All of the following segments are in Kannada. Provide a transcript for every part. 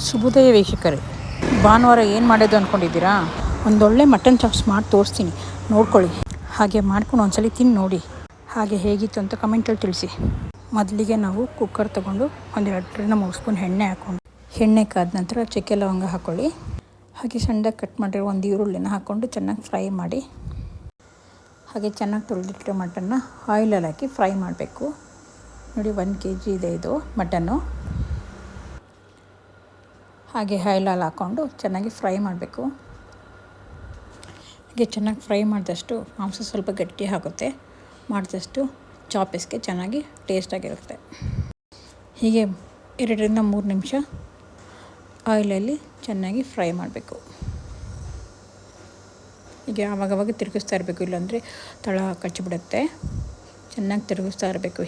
ಶುಭೋದಯ ವೀಕ್ಷಕರೇ, ಭಾನುವಾರ ಏನು ಮಾಡೋದು ಅಂದ್ಕೊಂಡಿದ್ದೀರಾ? ಒಂದೊಳ್ಳೆ ಮಟನ್ ಚಾಪ್ಸ್ ಮಾಡಿ ತೋರಿಸ್ತೀನಿ, ನೋಡ್ಕೊಳ್ಳಿ. ಹಾಗೆ ಮಾಡ್ಕೊಂಡು ಒಂದ್ಸಲಿ ತಿಂದು ನೋಡಿ. ಹಾಗೆ ಹೇಗಿತ್ತು ಅಂತ ಕಮೆಂಟಲ್ಲಿ ತಿಳಿಸಿ. ಮೊದಲಿಗೆ ನಾವು ಕುಕ್ಕರ್ ತೊಗೊಂಡು 2-3 ಸ್ಪೂನ್ ಎಣ್ಣೆ ಹಾಕ್ಕೊಂಡು, ಎಣ್ಣೆ ಕಾದ ನಂತರ ಚಕ್ಕೆ ಲವಂಗ ಹಾಕ್ಕೊಳ್ಳಿ. ಹಾಗೆ ಸಣ್ಣದಾಗಿ ಕಟ್ ಮಾಡಿರೋ ಒಂದು ಈರುಳ್ಳಿನ ಹಾಕ್ಕೊಂಡು ಚೆನ್ನಾಗಿ ಫ್ರೈ ಮಾಡಿ. ಹಾಗೆ ಚೆನ್ನಾಗಿ ತೊಳೆದಿಟ್ಟಿರೋ ಮಟನ್ನ ಆಯಿಲಲ್ಲಿ ಹಾಕಿ ಫ್ರೈ ಮಾಡಬೇಕು. ನೋಡಿ, 1 kg ಇದೆ ಇದು ಮಟನ್ನು. ಹಾಗೆ ಆಯಿಲಲ್ಲಿ ಹಾಕ್ಕೊಂಡು ಚೆನ್ನಾಗಿ ಫ್ರೈ ಮಾಡಬೇಕು. ಹಾಗೆ ಚೆನ್ನಾಗಿ ಫ್ರೈ ಮಾಡಿದಷ್ಟು ಮಾಂಸ ಸ್ವಲ್ಪ ಗಟ್ಟಿ ಆಗುತ್ತೆ, ಮಾಡಿದಷ್ಟು ಚಾಪೀಸ್ಗೆ ಚೆನ್ನಾಗಿ ಟೇಸ್ಟಾಗಿರುತ್ತೆ. ಹೀಗೆ 2-3 ನಿಮಿಷ ಆಯಿಲಲ್ಲಿ ಚೆನ್ನಾಗಿ ಫ್ರೈ ಮಾಡಬೇಕು. ಹೀಗೆ ಆವಾಗವಾಗ ತಿರುಗಿಸ್ತಾ ಇರಬೇಕು, ಇಲ್ಲಾಂದರೆ ತಳ ಕಚ್ಚಿಬಿಡುತ್ತೆ. ಚೆನ್ನಾಗಿ ತಿರುಗಿಸ್ತಾ ಇರಬೇಕು.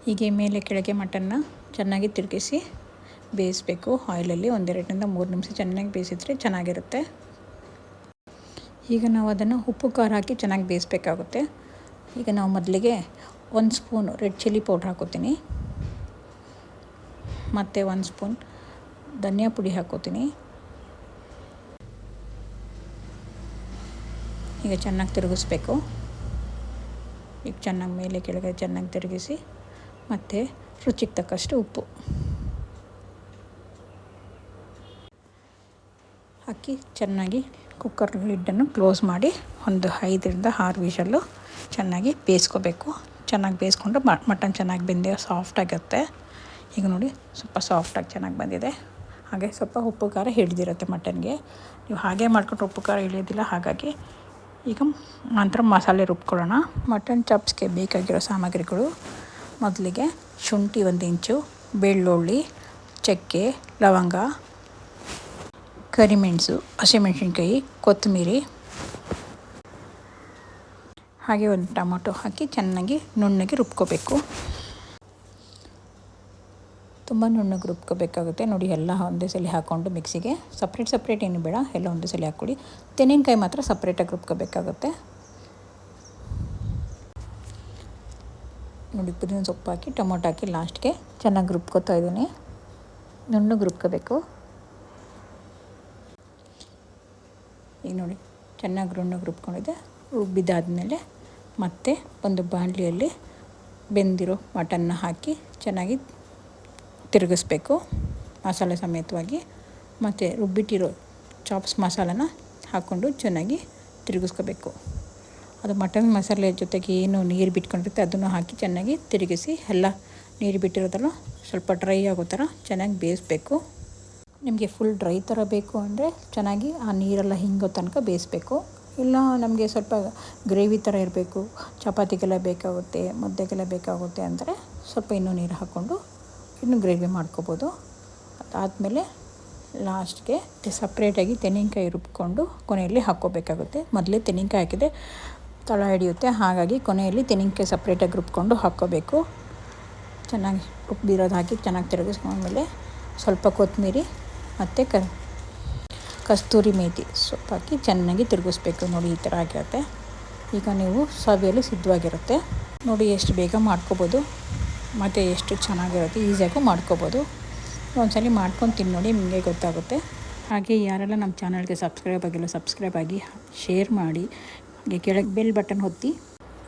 ಹೀಗೆ ಮೇಲೆ ಕೆಳಗೆ ಮಟನ್ನ ಚೆನ್ನಾಗಿ ತಿರುಗಿಸಿ ಬೇಯಿಸಬೇಕು. ಆಯಿಲಲ್ಲಿ 1-2-3 ನಿಮಿಷ ಚೆನ್ನಾಗಿ ಬೇಯಿಸಿದ್ರೆ ಚೆನ್ನಾಗಿರುತ್ತೆ. ಈಗ ನಾವು ಅದನ್ನು ಉಪ್ಪು ಖಾರ ಹಾಕಿ ಚೆನ್ನಾಗಿ ಬೇಯಿಸಬೇಕಾಗುತ್ತೆ. ಈಗ ನಾವು ಮೊದಲಿಗೆ 1 ಸ್ಪೂನ್ ರೆಡ್ ಚಿಲ್ಲಿ ಪೌಡ್ರ್ ಹಾಕೋತೀನಿ, ಮತ್ತು 1 ಸ್ಪೂನ್ ಧನಿಯಾ ಪುಡಿ ಹಾಕೋತೀನಿ. ಈಗ ಚೆನ್ನಾಗಿ ತಿರುಗಿಸ್ಬೇಕು. ಈಗ ಚೆನ್ನಾಗಿ ಮೇಲೆ ಕೆಳಗೆ ಚೆನ್ನಾಗಿ ತಿರುಗಿಸಿ, ಮತ್ತು ರುಚಿಗೆ ತಕ್ಕಷ್ಟು ಉಪ್ಪು ಹಾಕಿ ಚೆನ್ನಾಗಿ ಕುಕ್ಕರ್ ಲಿಡ್ಡನ್ನು ಕ್ಲೋಸ್ ಮಾಡಿ ಒಂದು 5-6 ವಿಷಲ್ಲು ಚೆನ್ನಾಗಿ ಬೇಯಿಸ್ಕೋಬೇಕು. ಚೆನ್ನಾಗಿ ಬೇಯಿಸ್ಕೊಂಡ್ರೆ ಮಟನ್ ಚೆನ್ನಾಗಿ ಬೆಂದು ಸಾಫ್ಟಾಗಿರುತ್ತೆ. ಈಗ ನೋಡಿ, ಸ್ವಲ್ಪ ಸಾಫ್ಟಾಗಿ ಚೆನ್ನಾಗಿ ಬಂದಿದೆ. ಹಾಗೆ ಸ್ವಲ್ಪ ಉಪ್ಪು ಖಾರ ಹಿಡಿದಿರುತ್ತೆ ಮಟನ್ಗೆ. ನೀವು ಹಾಗೆ ಮಾಡ್ಕೊಂಡ್ರೆ ಉಪ್ಪು ಖಾರ ಹಿಡಿಯೋದಿಲ್ಲ. ಹಾಗಾಗಿ ಈಗ ನಂತರ ಮಸಾಲೆ ರುಬ್ಕೊಳ್ಳೋಣ. ಮಟನ್ ಚಾಪ್ಸ್ಗೆ ಬೇಕಾಗಿರೋ ಸಾಮಗ್ರಿಗಳು: ಮೊದಲಿಗೆ ಶುಂಠಿ 1 ಇಂಚು, ಬೆಳ್ಳುಳ್ಳಿ, ಚಕ್ಕೆ, ಲವಂಗ, ಕರಿಮೆಣಸು, ಹಸಿಮೆಣಸಿನ್ಕಾಯಿ, ಕೊತ್ತಂಬರಿ, ಹಾಗೆ 1 ಟೊಮೊಟೊ ಹಾಕಿ ಚೆನ್ನಾಗಿ ನುಣ್ಣಗೆ ರುಬ್ಕೋಬೇಕು. ತುಂಬ ನುಣ್ಣಗೆ ರುಬ್ಕೋಬೇಕಾಗುತ್ತೆ. ನೋಡಿ, ಎಲ್ಲ ಒಂದೇ ಸಲ ಹಾಕ್ಕೊಂಡು ಮಿಕ್ಸಿಗೆ ಸಪ್ರೇಟ್ ಏನು ಬೇಡ, ಎಲ್ಲ ಒಂದೇ ಸಲ ಹಾಕ್ಕೊಳ್ಳಿ. ತೆಂಗಿನಕಾಯಿ ಮಾತ್ರ ಸಪ್ರೇಟಾಗಿ ರುಬ್ಕೋಬೇಕಾಗುತ್ತೆ. ನೋಡಿ, ಪುದೀನ ಸೊಪ್ಪು ಹಾಕಿ ಟೊಮೊಟೊ ಹಾಕಿ ಲಾಸ್ಟ್ಗೆ ಚೆನ್ನಾಗಿ ರುಬ್ಕೋತಾ ಇದ್ದೀನಿ. ನುಣ್ಣಗೆ ರುಬ್ಕೋಬೇಕು. ಈಗ ನೋಡಿ, ಚೆನ್ನಾಗಿ ನುಣ್ಣಗೆ ರುಬ್ಕೊಂಡಿದ್ದೆ. ರುಬ್ಬಿದ್ದಾದಮೇಲೆ ಮತ್ತೆ ಒಂದು ಬಾಣಲಿಯಲ್ಲಿ ಬೆಂದಿರೋ ಮಟನ್ನ ಹಾಕಿ ಚೆನ್ನಾಗಿ ತಿರುಗಿಸ್ಬೇಕು ಮಸಾಲೆ ಸಮೇತವಾಗಿ. ಮತ್ತು ರುಬ್ಬಿಟ್ಟಿರೋ ಚಾಪ್ಸ್ ಮಸಾಲನ ಹಾಕ್ಕೊಂಡು ಚೆನ್ನಾಗಿ ತಿರುಗಿಸ್ಕೋಬೇಕು. ಅದು ಮಟನ್ ಮಸಾಲೆ ಜೊತೆಗೆ ಏನು ನೀರು ಬಿಟ್ಕೊಂಡಿರುತ್ತೆ ಅದನ್ನು ಹಾಕಿ ಚೆನ್ನಾಗಿ ತಿರುಗಿಸಿ, ಎಲ್ಲ ನೀರು ಬಿಟ್ಟಿರೋದನ್ನು ಸ್ವಲ್ಪ ಡ್ರೈ ಆಗೋ ಥರ ಚೆನ್ನಾಗಿ ಬೇಯಿಸಬೇಕು. ನಿಮಗೆ ಫುಲ್ ಡ್ರೈ ಥರ ಬೇಕು ಅಂದರೆ ಚೆನ್ನಾಗಿ ಆ ನೀರೆಲ್ಲ ಹಿಂಗೋ ತನಕ ಬೇಯಿಸಬೇಕು. ಇಲ್ಲ ನಮಗೆ ಸ್ವಲ್ಪ ಗ್ರೇವಿ ಥರ ಇರಬೇಕು, ಚಪಾತಿಗೆಲ್ಲ ಬೇಕಾಗುತ್ತೆ, ಮುದ್ದೆಗೆಲ್ಲ ಬೇಕಾಗುತ್ತೆ ಅಂದರೆ ಸ್ವಲ್ಪ ಇನ್ನೂ ನೀರು ಹಾಕ್ಕೊಂಡು ಇನ್ನೂ ಗ್ರೇವಿ ಮಾಡ್ಕೋಬೋದು. ಅದಾದಮೇಲೆ ಲಾಸ್ಟ್ಗೆ ಸಪ್ರೇಟಾಗಿ ತೆಂಗಿನಕಾಯಿ ರುಬ್ಕೊಂಡು ಕೊನೆಯಲ್ಲಿ ಹಾಕ್ಕೋಬೇಕಾಗುತ್ತೆ. ಮೊದಲೇ ತೆಂಗಿನಕಾಯಿ ಹಾಕಿದರೆ ತಳ ಹಿಡಿಯುತ್ತೆ, ಹಾಗಾಗಿ ಕೊನೆಯಲ್ಲಿ ತೆಂಗಿನಕಾಯಿ ಸಪ್ರೇಟಾಗಿ ರುಬ್ಕೊಂಡು ಹಾಕ್ಕೋಬೇಕು. ಚೆನ್ನಾಗಿ ರುಬ್ಬಿರೋದು ಹಾಕಿ ಚೆನ್ನಾಗಿ ತಿರುಗಿಸ್ಕೊಂಡ್ಮೇಲೆ ಸ್ವಲ್ಪ ಕೊತ್ತಂಬರಿ ಮತ್ತು ಕಸ್ತೂರಿ ಮೇಥಿ ಸೊಪ್ಪು ಹಾಕಿ ಚೆನ್ನಾಗಿ ತಿರುಗಿಸ್ಬೇಕು. ನೋಡಿ, ಈ ಥರ ಆಗಿರುತ್ತೆ. ಈಗ ನೀವು ಸವಿಯಲು ಸಿದ್ಧವಾಗಿರುತ್ತೆ. ನೋಡಿ, ಎಷ್ಟು ಬೇಗ ಮಾಡ್ಕೋಬೋದು ಮತ್ತು ಎಷ್ಟು ಚೆನ್ನಾಗಿರುತ್ತೆ, ಈಸಿಯಾಗೂ ಮಾಡ್ಕೋಬೋದು. ಒಂದ್ಸಲ ಮಾಡ್ಕೊಂಡು ತಿಂದು ನೋಡಿ, ನಿಮಗೆ ಗೊತ್ತಾಗುತ್ತೆ. ಹಾಗೆ ಯಾರೆಲ್ಲ ನಮ್ಮ ಚಾನಲ್ಗೆ ಸಬ್ಸ್ಕ್ರೈಬ್ ಆಗಿಲ್ಲ, ಸಬ್ಸ್ಕ್ರೈಬ್ ಆಗಿ, ಶೇರ್ ಮಾಡಿ. ಹಾಗೆ ಕೆಳಗೆ ಬೆಲ್ ಬಟನ್ ಒತ್ತಿ.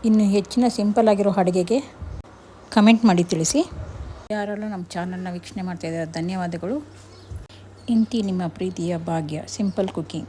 ಇನ್ನು ಹೆಚ್ಚಿನ ಸಿಂಪಲ್ ಆಗಿರೋ ಅಡುಗೆಗೆ ಕಮೆಂಟ್ ಮಾಡಿ ತಿಳಿಸಿ. ಯಾರೆಲ್ಲ ನಮ್ಮ ಚಾನಲ್ನ ವೀಕ್ಷಣೆ ಮಾಡ್ತಾಯಿದ್ದಾರೆ ಧನ್ಯವಾದಗಳು. ಇಂತಿ ನಿಮ್ಮ ಪ್ರೀತಿಯ ಭಾಗ್ಯ ಸಿಂಪಲ್ ಕುಕಿಂಗ್.